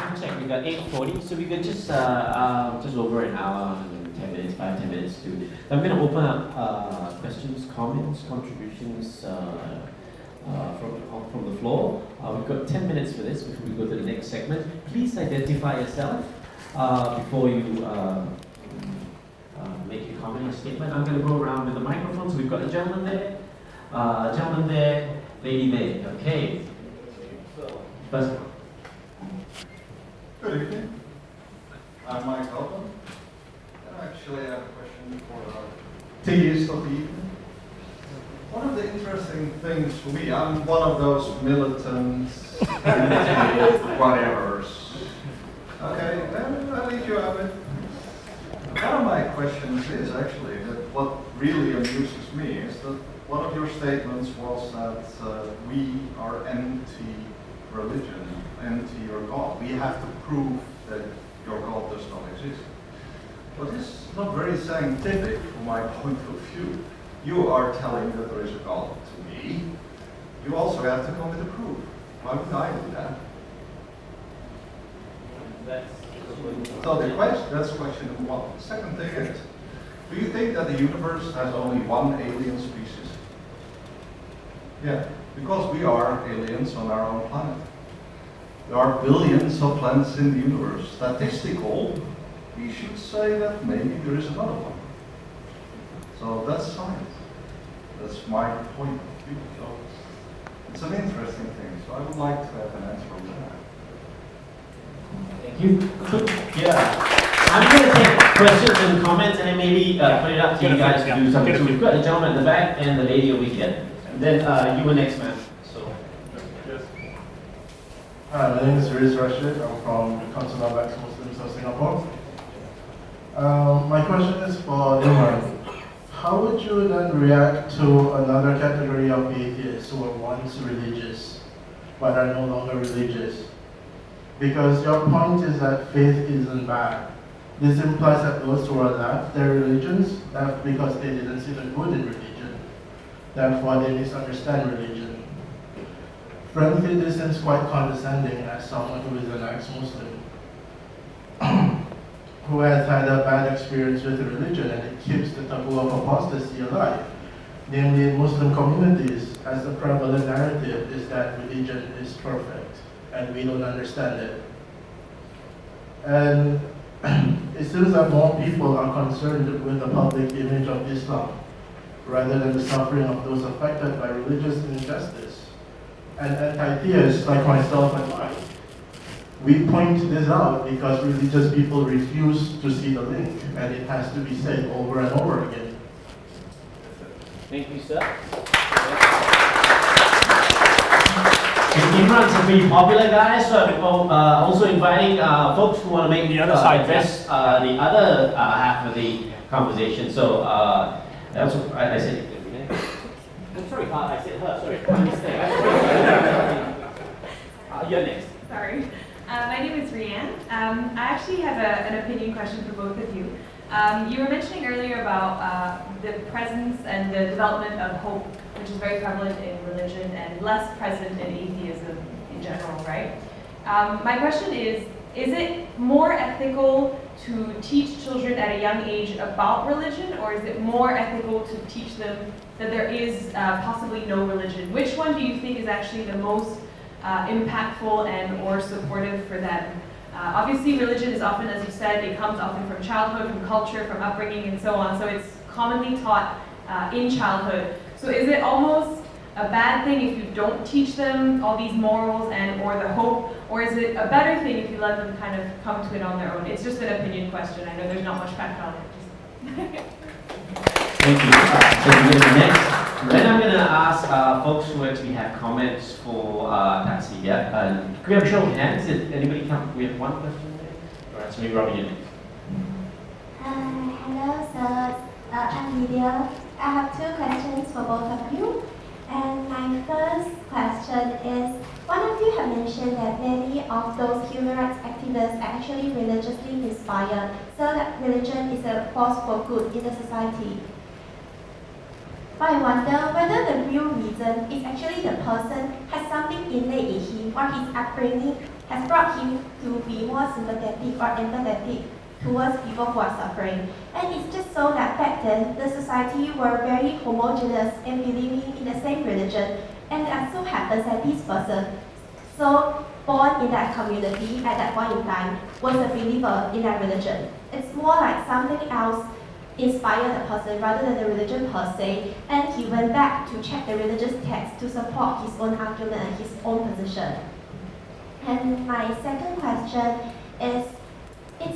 time check, we got 8:40, so we could just over an hour and 10 minutes, 5-10 minutes to. I'm going to open up questions, comments, contributions from the floor. We've got 10 minutes for this before we go to the next segment. Please identify yourself before you make your comment or statement. I'm going to go around with the microphone. So we've got a gentleman there, lady there. Okay. First. Good evening. I'm Mike Alban. Actually, I have a question for our theist of the evening. One of the interesting things for me, I'm one of those militants, whatevers. Okay, then I'll leave you out of it. One of my questions is actually that what really amuses me is that one of your statements was that we are anti-religion, anti your God. We have to prove that your God does not exist. But this is not very scientific from my point of view. You are telling that there is a God to me. You also have to come with a proof. Why would I do that? So that's question number one. The second thing is, do you think that the universe has only one alien species? Yeah, because we are aliens on our own planet. There are billions of planets in the universe. Statistical, we should say that maybe there is another one. So that's science. That's my point of view. So it's an interesting thing. So I would like to have an answer on that. Thank you. Yeah. I'm going to take questions and comments and then maybe put it up to you guys to do something. So we've got the gentleman in the back and the lady over here. And then you were next, man. So. Hi, my name is Riz Rashid. I'm from the Council of Ex-Muslims of Singapore. My question is for Imran. How would you then react to another category of atheists who were once religious but are no longer religious? Because your point is that faith isn't bad. This implies that those who are left their religions left because they didn't see the good in religion. Therefore, they misunderstand religion. Frankly, this seems quite condescending as someone who is an ex-Muslim, who has had a bad experience with religion, and it keeps the taboo of apostasy alive. Namely, in Muslim communities, as the prevalent narrative is that religion is perfect, and we don't understand it. And it seems that more people are concerned with the public image of Islam, rather than the suffering of those affected by religious injustice. And anti-theists like myself and I, we point this out because religious people refuse to see the link, and it has to be said over and over again. Thank you, sir. Imran's a pretty popular guy, so I'm also inviting folks who want to make the other side address the other half of the conversation. So that's what I said. I'm sorry, I said her. Sorry, my mistake. You're next. Sorry. My name is Rianne. I actually have an opinion question for both of you. You were mentioning earlier about the presence and the development of hope, which is very prevalent in religion and less present in atheism in general, right? My question is it more ethical to teach children at a young age about religion, or is it more ethical to teach them that there is possibly no religion? Which one do you think is actually the most impactful and or supportive for them? Obviously, religion is often, as you said, it comes often from childhood, from culture, from upbringing, and so on. So it's commonly taught in childhood. So is it almost a bad thing if you don't teach them all these morals and or the hope, or is it a better thing if you let them kind of come to it on their own? It's just an opinion question. I know there's not much fact on it. Thank you. So we're going to next. Then I'm going to ask folks who actually have comments for Tatt Si. Yeah? Could we have a show of hands? Did anybody come? We have one question there? All right, so maybe Robin, you next. Hello, sir. I'm Lydia. I have two questions for both of you. And my first question is, one of you have mentioned that many of those human rights activists are actually religiously inspired, so that religion is a force for good in the society. But I wonder whether the real reason is actually the person has something innate in him or his upbringing has brought him to be more sympathetic or empathetic towards people who are suffering. And it's just so that back then, the society were very homogeneous and believing in the same religion. And it so happens that this person, so born in that community at that point in time, was a believer in that religion. It's more like something else inspired the person rather than the religion per se, and he went back to check the religious text to support his own argument and his own position. And my second question is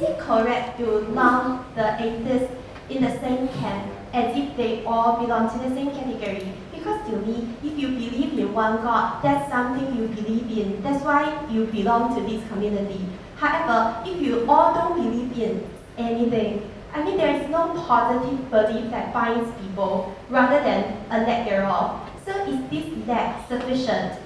it correct to lump the atheists in the same camp as if they all belong to the same category? Because to me, if you believe in one God, that's something you believe in. That's why you belong to this community. However, if you all don't believe in anything, I mean, there is no positive belief that binds people rather than a lack thereof. So is this lack sufficient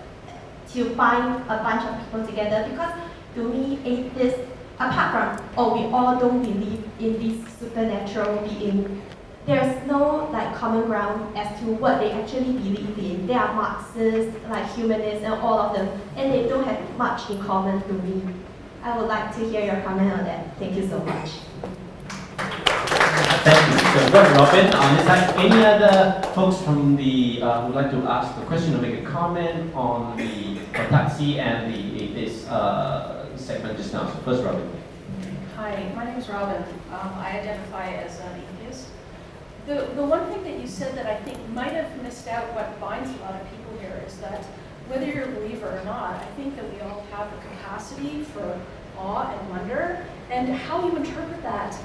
to bind a bunch of people together? Because to me, atheists, apart from, we all don't believe in this supernatural being, there's no common ground as to what they actually believe in. They are Marxists, humanists, and all of them, and they don't have much in common to me. I would like to hear your comment on that. Thank you so much. Thank you. So, we've got Robin on this side. Any other folks from the who would like to ask a question or make a comment on the Tatt Si and the atheist segment just now? So, first, Robin. Hi, my name is Robin. I identify as an atheist. The one thing that you said that I think might have missed out what binds a lot of people here is that whether you're a believer or not, I think that we all have the capacity for awe and wonder, and how you interpret that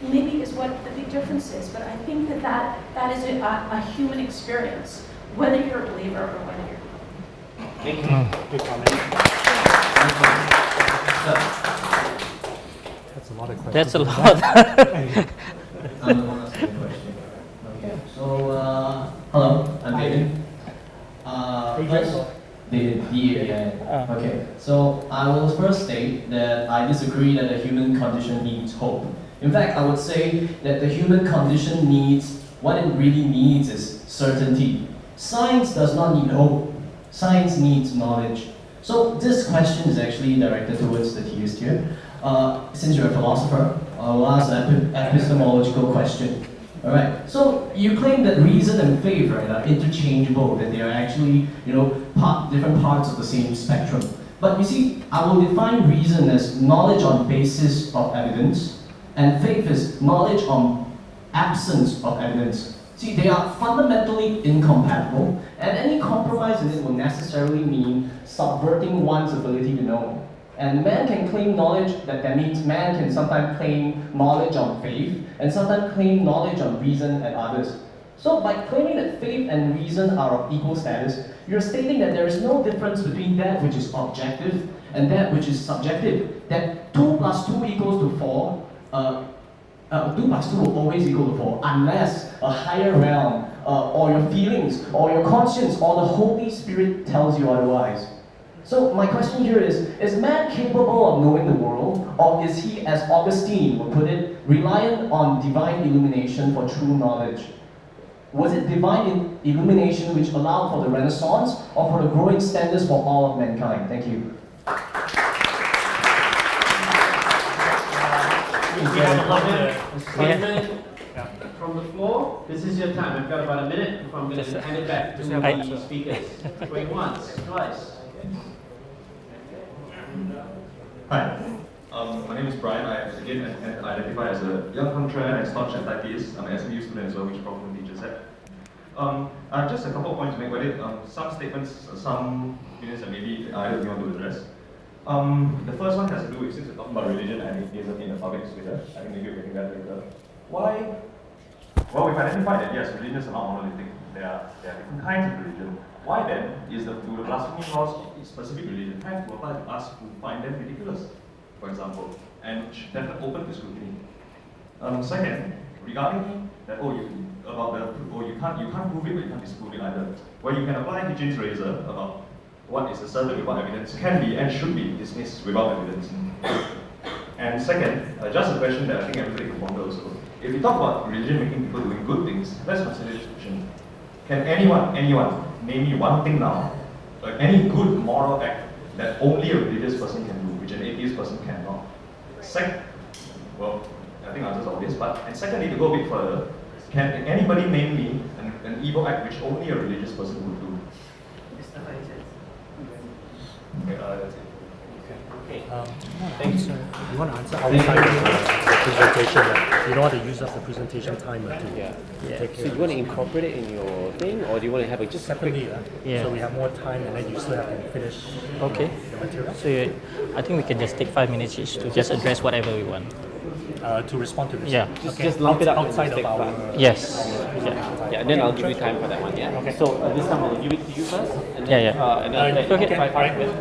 maybe is what the big difference is. But I think that is a human experience, whether you're a believer or whether you're not. Thank you. Good comment. That's a lot of questions. That's a lot. Okay, so hello, I'm David. First, David. Okay, so I will first state that I disagree that the human condition needs hope. In fact, I would say that the human condition needs, what it really needs is certainty. Science does not need hope. Science needs knowledge. So this question is actually directed towards the theist here. Since you're a philosopher, I will ask an epistemological question. Alright, so you claim that reason and faith, right, are interchangeable, that they are actually, different parts of the same spectrum. But you see, I will define reason as knowledge on basis of evidence, and faith is knowledge on absence of evidence. See, they are fundamentally incompatible, and any compromise in it will necessarily mean subverting one's ability to know. And man can claim knowledge, that means man can sometimes claim knowledge on faith, and sometimes claim knowledge on reason and others. So by claiming that faith and reason are of equal status, you're stating that there is no difference between that which is objective and that which is subjective. That 2 plus 2 equals to 4, 2 plus 2 will always equal to 4 unless a higher realm, or your feelings, or your conscience, or the Holy Spirit tells you otherwise. So my question here is man capable of knowing the world, or is he, as Augustine would put it, reliant on divine illumination for true knowledge? Was it divine illumination which allowed for the Renaissance, or for the growing standards for all of mankind? Thank you. We have a comment from the floor. This is your time. I've got about a minute before I'm going to hand it back to the speakers. Going once, twice. Hi, my name is Brian. I again identify as a young contrarian and staunch anti-theist. I'm an SMU student as well, which probably teacher said. Just a couple of points to make about it. Some statements, some opinions that maybe either of you want to address. The first one has to do with, since we're talking about religion and atheism in the public sphere, I think maybe we're getting that later. Why? Well, we've identified that yes, religions are not monolithic. There are different kinds of religion. Why then do the blasphemy laws of each specific religion have to apply to us who find them ridiculous, for example, and definitely open to scrutiny? Second, regarding that, you can't prove it, but you can't disprove it either. Well, you can apply Hitchens' razor about what is asserted without evidence can be and should be dismissed without evidence. And second, just a question that I think everybody can ponder also. If we talk about religion making people doing good things, let's consider this question. Can anyone name me one thing now any good moral act that only a religious person can do, which an atheist person cannot. Well, I think answers obvious, but and secondly, to go a bit further, can anybody name me an evil act which only a religious person would do? Okay, that's it. Thanks. You want to answer outside of the presentation, right? You don't want to use up the presentation timer to take So care you want to incorporate it in your thing, or do you want to have a just separately, Yeah. so we have more time and then you still have to finish Okay. the material. So I think we can just take 5 minutes each to just address whatever we want. To respond to this. Yeah. Just lump it up and outside just of take our. five. Yes. Yeah, and then I'll give you time for that one. Yeah. Okay. So this time I'll give it to you first, and then Yeah, yeah. and then Okay, five alright. minutes.